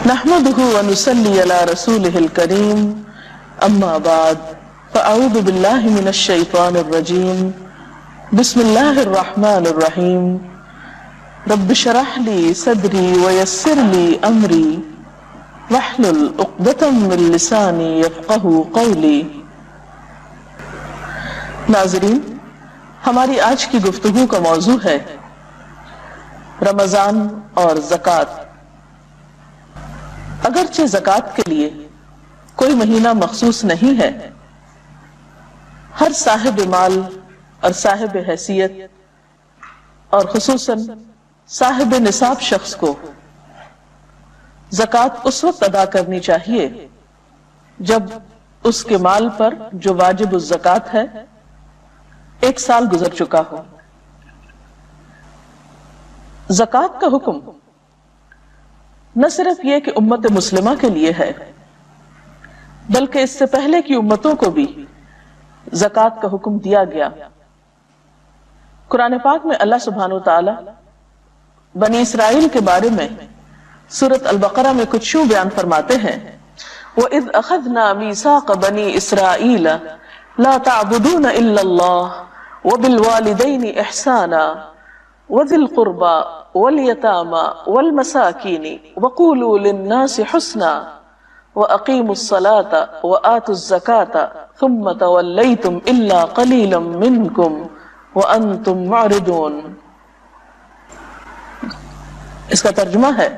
نحمده ونصلي على رسوله الكريم اما بعد فاعوذ بالله من الشيطان الرجيم بسم الله الرحمن الرحيم رب اشرح لي صدري ويسر لي امري واحلل عقدة من لساني يفقهوا قولي۔ ناظرین، ہماری آج کی گفتگو کا موضوع ہے رمضان اور زکوٰۃ۔ اگرچہ زکوٰۃ کے لیے کوئی مہینہ مخصوص نہیں ہے، ہر صاحب مال اور صاحب حیثیت اور خصوصاً صاحب نصاب شخص کو زکوٰۃ اس وقت ادا کرنی چاہیے جب اس کے مال پر جو واجب الزکوٰۃ ہے 1 سال گزر چکا ہو۔ زکوٰۃ کا حکم نہ صرف یہ کہ امت مسلمہ کے لیے ہے، بلکہ اس سے پہلے کی امتوں کو بھی زکوٰۃ کا حکم دیا گیا۔ قرآن پاک میں اللہ سبحانہ وتعالی بنی اسرائیل کے بارے میں سورۃ البقرہ میں کچھ یوں بیان فرماتے ہیں، وَإِذْ أَخَذْنَا مِيثَاقَ بَنِي إِسْرَائِيلَ لَا تَعْبُدُونَ إِلَّا اللَّهَ وَبِالْوَالِدَيْنِ إِحْسَانًا وَذِي الْقُرْبَى وَالْيَتَامَى وَالْمَسَاكِينِ وَقُولُوا لِلنَّاسِ حُسْنًا وَأَقِيمُوا الصَّلَاةَ وَآتُوا الزَّكَاةَ ثُمَّ تَوَلَّيْتُمْ إِلَّا قَلِيلًا مِّنكُمْ وَأَنْتُمْ مُعْرِضُونَ۔ اس کا ترجمہ ہے،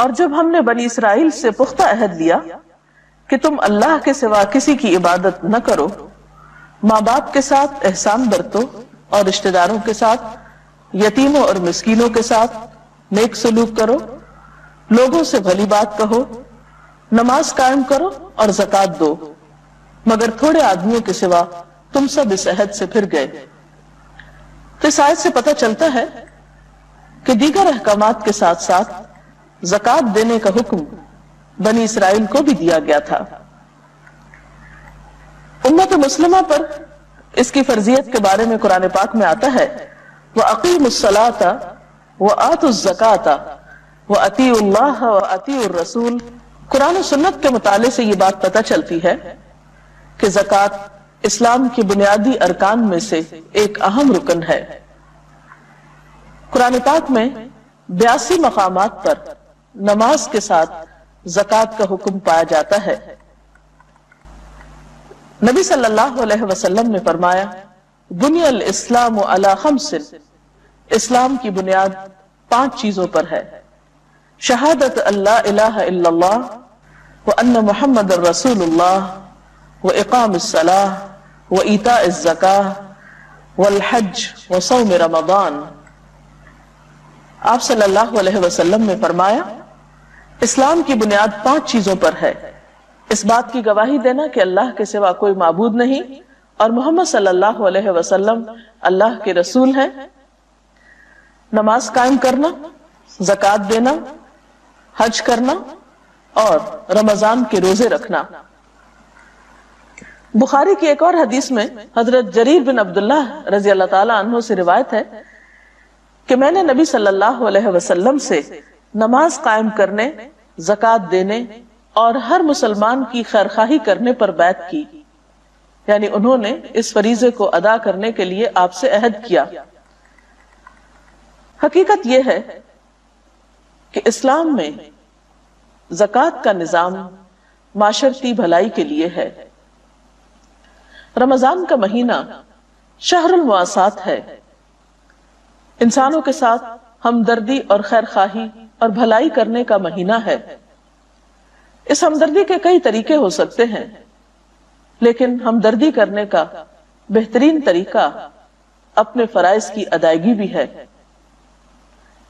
اور جب ہم نے بنی اسرائیل سے پختہ عہد لیا کہ تم اللہ کے سوا کسی کی عبادت نہ کرو، ماں باپ کے ساتھ احسان برتو اور رشتہ داروں کے ساتھ، یتیموں اور مسکینوں کے ساتھ نیک سلوک کرو، لوگوں سے بھلی بات کہو، نماز قائم کرو اور زکوٰۃ دو، مگر تھوڑے آدمیوں کے سوا تم سب اس عہد سے پھر گئے۔ تو اس آیت سے پتہ چلتا ہے کہ دیگر احکامات کے ساتھ ساتھ زکوٰۃ دینے کا حکم بنی اسرائیل کو بھی دیا گیا تھا۔ امت مسلمہ پر اس کی فرضیت کے بارے میں قرآن پاک میں آتا ہے، وَأَقِيمُوا الصَّلَاةَ وَآتُوا الزَّكَاةَ وَأَطِيعُوا اللَّهَ وَأَطِيعُوا الرَّسُولَ۔ قرآن و سنت کے مطالعے سے یہ بات پتہ چلتی ہے کہ زکوٰۃ اسلام کی بنیادی ارکان میں سے ایک اہم رکن ہے۔ قرآن پاک میں 82 مقامات پر نماز کے ساتھ زکوٰۃ کا حکم پایا جاتا ہے۔ نبی صلی اللہ علیہ وسلم نے فرمایا، بنی الاسلام علی 5، اسلام کی بنیاد 5 چیزوں پر ہے، شہادت اللہ الہ الا اللہ وان محمد رسول اللہ واقام الصلاۃ وایتاء الزکاۃ والحج وصوم رمضان۔ آپ صلی اللہ علیہ وسلم نے فرمایا، اسلام کی بنیاد 5 چیزوں پر ہے، اس بات کی گواہی دینا کہ اللہ کے سوا کوئی معبود نہیں اور محمد صلی اللہ علیہ وسلم اللہ کے رسول ہیں، نماز قائم کرنا، زکوٰۃ دینا، حج کرنا اور رمضان کے روزے رکھنا۔ بخاری کی ایک اور حدیث میں حضرت جریر بن عبداللہ رضی اللہ تعالی عنہ سے روایت ہے کہ میں نے نبی صلی اللہ علیہ وسلم سے نماز قائم کرنے، زکوٰۃ دینے اور ہر مسلمان کی خیرخواہی کرنے پر بیعت کی، یعنی انہوں نے اس فریضے کو ادا کرنے کے لیے آپ سے عہد کیا۔ حقیقت یہ ہے کہ اسلام میں زکوٰۃ کا نظام معاشرتی بھلائی کے لیے ہے۔ رمضان کا مہینہ شہر المواسات ہے، انسانوں کے ساتھ ہمدردی اور خیرخواہی اور بھلائی کرنے کا مہینہ ہے۔ اس ہمدردی کے کئی طریقے ہو سکتے ہیں، لیکن ہمدردی کرنے کا بہترین طریقہ اپنے فرائض کی ادائیگی بھی ہے۔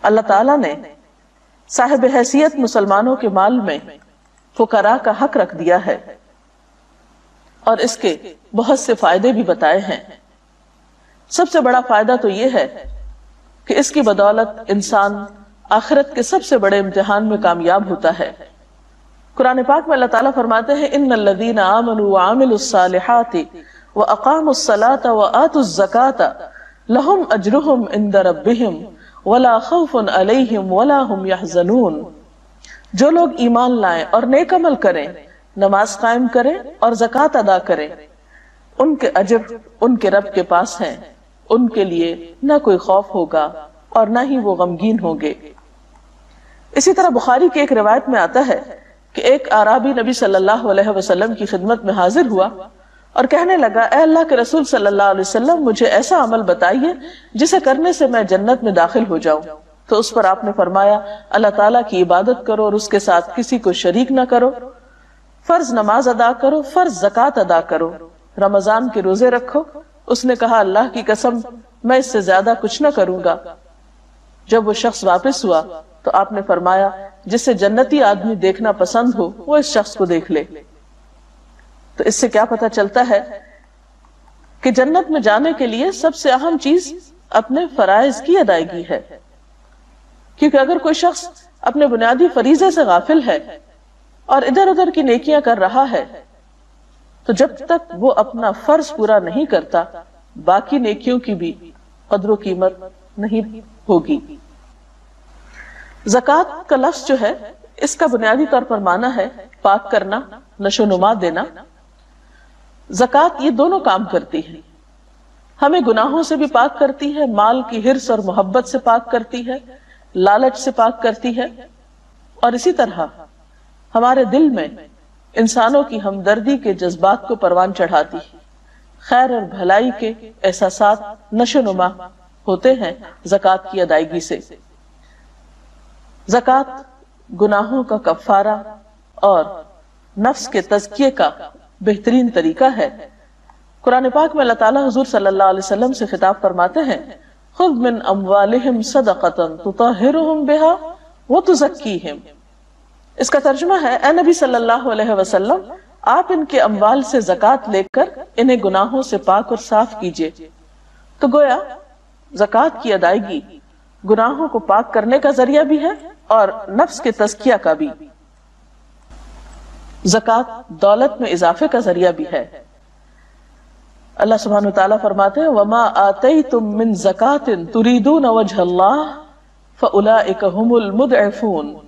اللہ تعالیٰ نے صاحب حیثیت مسلمانوں کے مال میں فقراء کا حق رکھ دیا ہے اور اس کے بہت سے فائدے بھی بتائے ہیں۔ سب سے بڑا فائدہ تو یہ ہے کہ اس کی بدولت انسان آخرت کے سب سے بڑے امتحان میں کامیاب ہوتا ہے۔ قرآن پاک میں اللہ تعالیٰ فرماتے ہیں، ان الذین آمنوا وعملوا الصالحات واقاموا الصلاة وآتوا الزکاة لہم اجرہم عند ربہم ولا خوف علیہم ولا ہم یحزنون۔ جو لوگ ایمان لائیں اور نیک عمل کریں، نماز قائم کریں اور زکات ادا کریں، ان کے اجر ان کے رب کے پاس ہیں، ان کے لیے نہ کوئی خوف ہوگا اور نہ ہی وہ غمگین ہوں گے۔ اسی طرح بخاری کی ایک روایت میں آتا ہے کہ ایک اعرابی نبی صلی اللہ علیہ وسلم کی خدمت میں حاضر ہوا اور کہنے لگا، اے اللہ کے رسول صلی اللہ علیہ وسلم، مجھے ایسا عمل بتائیے جسے کرنے سے میں جنت میں داخل ہو جاؤں۔ تو اس پر آپ نے فرمایا، اللہ تعالیٰ کی عبادت کرو اور اس کے ساتھ کسی کو شریک نہ کرو، فرض نماز ادا کرو، فرض زکات ادا کرو، رمضان کے روزے رکھو۔ اس نے کہا، اللہ کی قسم میں اس سے زیادہ کچھ نہ کروں گا۔ جب وہ شخص واپس ہوا تو آپ نے فرمایا، جسے جنتی آدمی دیکھنا پسند ہو وہ اس شخص کو دیکھ لے۔ تو اس سے کیا پتہ چلتا ہے کہ جنت میں جانے کے لیے سب سے اہم چیز اپنے فرائض کی ادائیگی ہے، کیونکہ اگر کوئی شخص اپنے بنیادی فریضے سے غافل ہے اور ادھر ادھر کی نیکیاں کر رہا ہے تو جب تک وہ اپنا فرض پورا نہیں کرتا باقی نیکیوں کی بھی قدر و قیمت نہیں ہوگی۔ زکات کا لفظ جو ہے اس کا بنیادی طور پر معنی ہے پاک کرنا، نشو نما دینا۔ زکات یہ دونوں کام کرتی ہے، ہمیں گناہوں سے بھی پاک کرتی ہے، مال کی حرص اور محبت سے پاک کرتی ہے، لالچ سے پاک کرتی ہے، اور اسی طرح ہمارے دل میں انسانوں کی ہمدردی کے جذبات کو پروان چڑھاتی ہے، خیر اور بھلائی کے احساسات نشو نما ہوتے ہیں زکات کی ادائیگی سے۔ زکات گناہوں کا کفارہ اور نفس کے تزکیے کا بہترین طریقہ ہے۔ قرآن پاک میں اللہ تعالیٰ حضور صلی اللہ علیہ وسلم سے خطاب فرماتے ہیں، خذ من اموالہم صدقۃ تطہرہم بہا وتزکیہم۔ اس کا ترجمہ ہے، اے نبی صلی اللہ علیہ وسلم، آپ ان کے اموال سے زکات لے کر انہیں گناہوں سے پاک اور صاف کیجیے۔ تو گویا زکات کی ادائیگی گناہوں کو پاک کرنے کا ذریعہ بھی ہے اور نفس کے تزکیہ کا بھی۔ زکات دولت میں اضافے کا ذریعہ بھی ہے۔ اللہ سبحانہ وتعالیٰ فرماتے ہیں، وَمَا آتَيْتُم مِّن زَكَاةٍ تُرِيدُونَ وَجْهَ اللَّهِ فَأُولَئِكَ هُمُ الْمُضْعِفُونَ،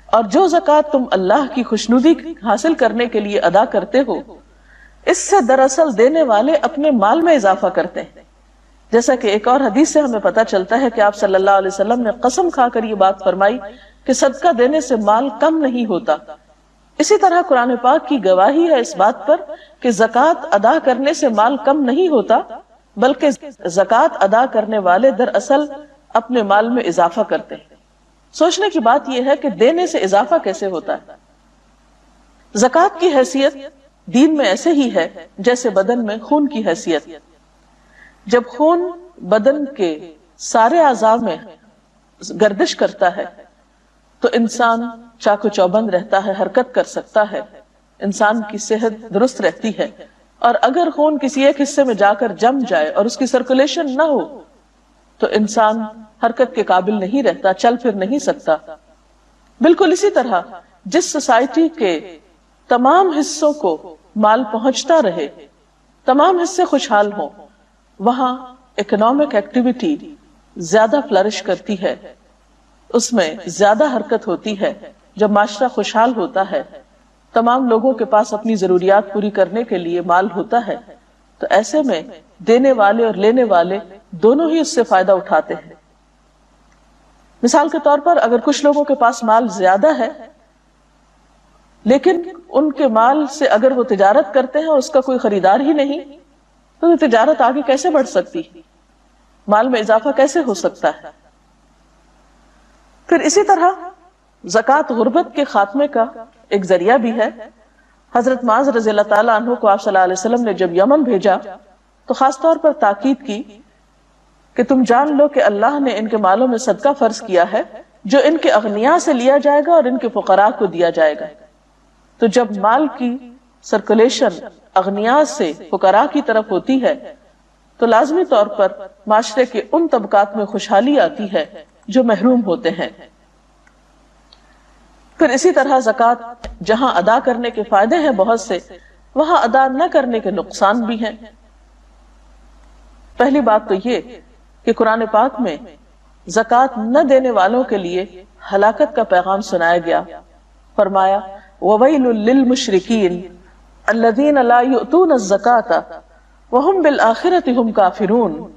اور جو زکات تم اللہ کی خوشنودی حاصل کرنے کے لیے ادا کرتے ہو، اس سے دراصل دینے والے اپنے مال میں اضافہ کرتے ہیں۔ جیسا کہ ایک اور حدیث سے ہمیں پتہ چلتا ہے کہ آپ صلی اللہ علیہ وسلم نے قسم کھا کر یہ بات فرمائی کہ صدقہ دینے سے مال کم نہیں ہوتا۔ اسی طرح قرآن پاک کی گواہی ہے اس بات پر کہ زکات ادا کرنے سے مال کم نہیں ہوتا، بلکہ زکات ادا کرنے والے دراصل اپنے مال میں اضافہ کرتے ہیں۔ سوچنے کی بات یہ ہے کہ دینے سے اضافہ کیسے ہوتا ہے۔ زکات کی حیثیت دین میں ایسے ہی ہے جیسے بدن میں خون کی حیثیت۔ جب خون بدن کے سارے اعضاء میں گردش کرتا ہے تو انسان چاق و چوبند رہتا ہے، حرکت کر سکتا ہے، انسان کی صحت درست رہتی ہے۔ اور اگر خون کسی ایک حصے میں جا کر جم جائے اور اس کی سرکولیشن نہ ہو تو انسان حرکت کے قابل نہیں رہتا، چل پھر نہیں سکتا۔ بالکل اسی طرح جس سوسائٹی کے تمام حصوں کو مال پہنچتا رہے، تمام حصے خوشحال ہوں، وہاں اکنامک ایکٹیویٹی زیادہ فلرش کرتی ہے، اس میں زیادہ حرکت ہوتی ہے۔ جب معاشرہ خوشحال ہوتا ہے، تمام لوگوں کے پاس اپنی ضروریات پوری کرنے کے لیے مال ہوتا ہے، تو ایسے میں دینے والے اور لینے والے دونوں ہی اس سے فائدہ اٹھاتے ہیں۔ مثال کے طور پر اگر کچھ لوگوں کے پاس مال زیادہ ہے لیکن ان کے مال سے اگر وہ تجارت کرتے ہیں اور اس کا کوئی خریدار ہی نہیں تو تجارت آگے کیسے بڑھ سکتی، مال میں اضافہ کیسے ہو سکتا ہے۔ پھر اسی طرح زکات غربت کے خاتمے کا ایک ذریعہ بھی ہے۔ حضرت معاذ رضی اللہ تعالیٰ عنہ کو آپ صلی اللہ علیہ وسلم نے جب یمن بھیجا تو خاص طور پر تاکید کی کہ تم جان لو کہ اللہ نے ان کے مالوں میں صدقہ فرض کیا ہے جو ان کے اغنیاء سے لیا جائے گا اور ان کے فقراء کو دیا جائے گا۔ تو جب مال کی سرکولیشن اغنیاء سے فقراء کی طرف ہوتی ہے تو لازمی طور پر معاشرے کے ان طبقات میں خوشحالی آتی ہے جو محروم ہوتے ہیں۔ پھر اسی طرح زکات جہاں ادا کرنے کے فائدے ہیں بہت سے، وہاں ادا نہ کرنے کے نقصان بھی ہیں۔ پہلی بات تو یہ کہ قرآن پاک میں زکات نہ دینے والوں کے لیے ہلاکت کا پیغام سنایا گیا. فرمایا وَوَيْلٌ لِّلْمُشْرِكِينَ الَّذِينَ لَا يُؤْتُونَ الزَّكَاةَ وَهُمْ بِالْآخِرَةِ هُمْ كَافِرُونَ.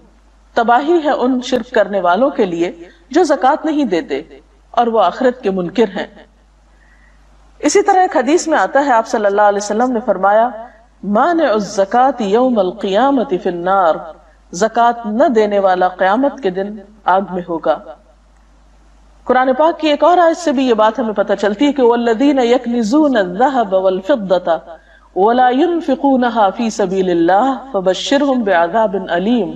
تباہی ہے ان شرک کرنے والوں کے لیے جو زکوٰۃ نہیں دیتے اور وہ آخرت کے منکر ہیں. اسی طرح ایک حدیث میں آتا ہے آپ صلی اللہ علیہ وسلم نے فرمایا مانع الزکاة یوم القیامت فی النار. زکوٰۃ نہ دینے والا قیامت کے دن آگ میں ہوگا. قرآن پاک کی ایک اور آیت سے بھی یہ بات ہمیں پتہ چلتی ہے کہ والذین یکنزون الذهب والفضة ولا ينفقونها في سبيل الله فبشرهم بعذاب أليم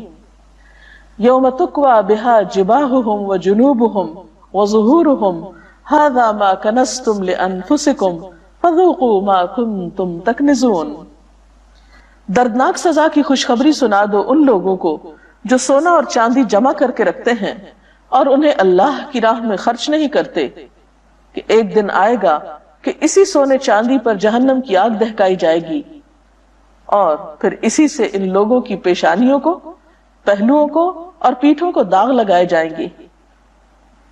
يوم تكوى بها جباههم وجنوبهم وظهورهم هذا ما كنزتم لأنفسكم فذوقوا ما كنتم تكنزون. دردناک سزا کی خوشخبری سنا دو ان لوگوں کو جو سونا اور چاندی جمع کر کے رکھتے ہیں اور انہیں اللہ کی راہ میں خرچ نہیں کرتے کہ ایک دن آئے گا کہ اسی سونے چاندی پر جہنم کی آگ دہکائی جائے گی اور پھر اسی سے ان لوگوں کی پیشانیوں کو، پہلوؤں کو اور پیٹھوں کو داغ لگائے جائیں گے.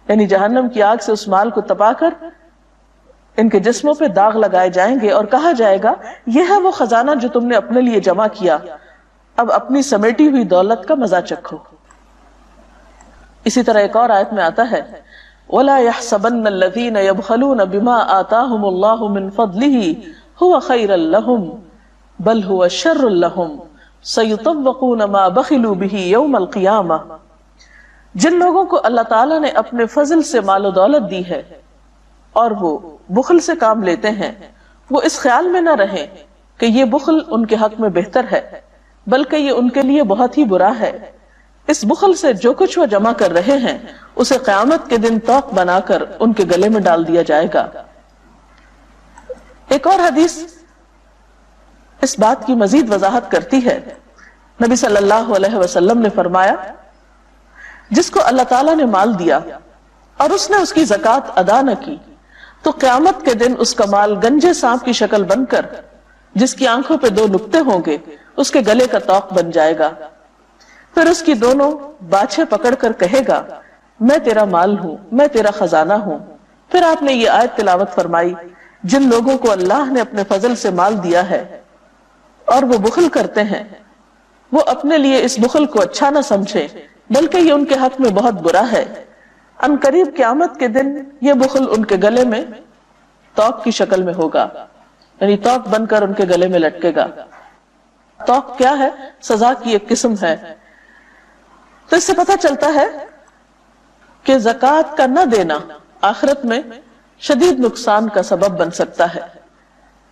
یعنی جہنم کی آگ سے اس مال کو تپا کر ان کے جسموں پہ داغ لگائے جائیں گے اور کہا جائے گا یہ ہے وہ خزانہ جو تم نے اپنے لیے جمع کیا، اب اپنی سمیٹی ہوئی دولت کا مزہ چکھو. اسی طرح ایک اور آیت میں آتا ہے وَلَا يَحْسَبَنَّ الَّذِينَ يَبْخَلُونَ بِمَا آتَاهُمُ اللَّهُ مِنْ فَضْلِهِ هُوَ خَيْرًا لَهُمْ بَلْ هُوَ شَرٌّ لَهُمْ سَيُطَوَّقُونَ مَا بَخِلُوا بِهِ يَوْمَ الْقِيَامَةِ. جن لوگوں کو اللہ تعالیٰ نے اپنے فضل سے مال و دولت دی ہے اور وہ بخل سے کام لیتے ہیں، وہ اس خیال میں نہ رہیں کہ یہ بخل ان کے حق میں بہتر ہے، بلکہ یہ ان کے لیے بہت ہی برا ہے. اس بخل سے جو کچھ وہ جمع کر رہے ہیں اسے قیامت کے دن توق بنا کر ان کے گلے میں ڈال دیا جائے گا. ایک اور حدیث اس بات کی مزید وضاحت کرتی ہے. نبی صلی اللہ علیہ وسلم نے فرمایا جس کو اللہ تعالیٰ نے مال دیا اور اس نے اس کی زکوٰۃ ادا نہ کی تو قیامت کے دن اس کا مال گنجے سانپ کی شکل بن کر جس کی آنکھوں پہ 2 نقطے ہوں گے اس کے گلے کا توق بن جائے گا. پھر اس کی دونوں باچھیں پکڑ کر کہے گا میں تیرا مال ہوں، میں تیرا خزانہ ہوں. پھر آپ نے یہ آیت تلاوت فرمائی جن لوگوں کو اللہ نے اپنے فضل سے مال دیا ہے اور وہ بخل کرتے ہیں وہ اپنے لیے اس بخل کو اچھا نہ سمجھیں بلکہ یہ ان کے حق میں بہت برا ہے. ان قریب قیامت کے دن یہ بخل ان کے گلے میں توق کی شکل میں ہوگا، یعنی توق بن کر ان کے گلے میں لٹکے گا. توق کیا ہے؟ سزا کی ایک قسم ہے. تو اس سے پتہ چلتا ہے کہ زکوٰۃ کا نہ دینا آخرت میں شدید نقصان کا سبب بن سکتا ہے.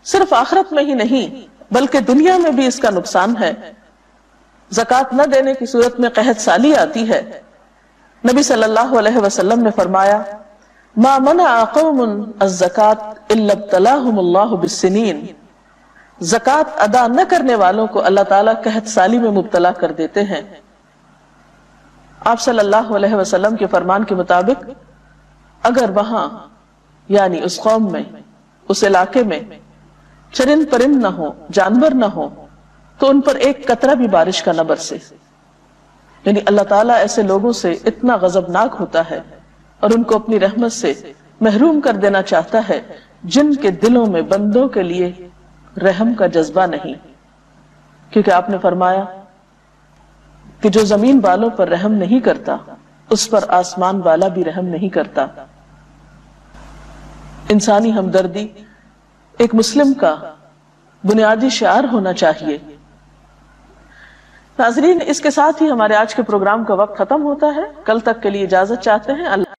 صرف آخرت میں ہی نہیں بلکہ دنیا میں بھی اس کا نقصان ہے. زکوٰۃ نہ دینے کی صورت میں قحط سالی آتی ہے. نبی صلی اللہ علیہ وسلم نے فرمایا ما منع قوم الزکاة الا ابتلاهم اللہ بالسنین. زکوٰۃ ادا نہ کرنے والوں کو اللہ تعالیٰ قحط سالی میں مبتلا کر دیتے ہیں. آپ صلی اللہ علیہ وسلم کے فرمان کے مطابق اگر وہاں یعنی اس قوم میں، اس علاقے میں چرند پرند نہ ہو، جانور نہ ہو تو ان پر ایک قطرہ بھی بارش کا نہ برسے. یعنی اللہ تعالیٰ ایسے لوگوں سے اتنا غضبناک ہوتا ہے اور ان کو اپنی رحمت سے محروم کر دینا چاہتا ہے جن کے دلوں میں بندوں کے لیے رحم کا جذبہ نہیں. کیونکہ آپ نے فرمایا کہ جو زمین والوں پر رحم نہیں کرتا اس پر آسمان والا بھی رحم نہیں کرتا. انسانی ہمدردی ایک مسلم کا بنیادی شعار ہونا چاہیے. ناظرین، اس کے ساتھ ہی ہمارے آج کے پروگرام کا وقت ختم ہوتا ہے. کل تک کے لیے اجازت چاہتے ہیں. اللہ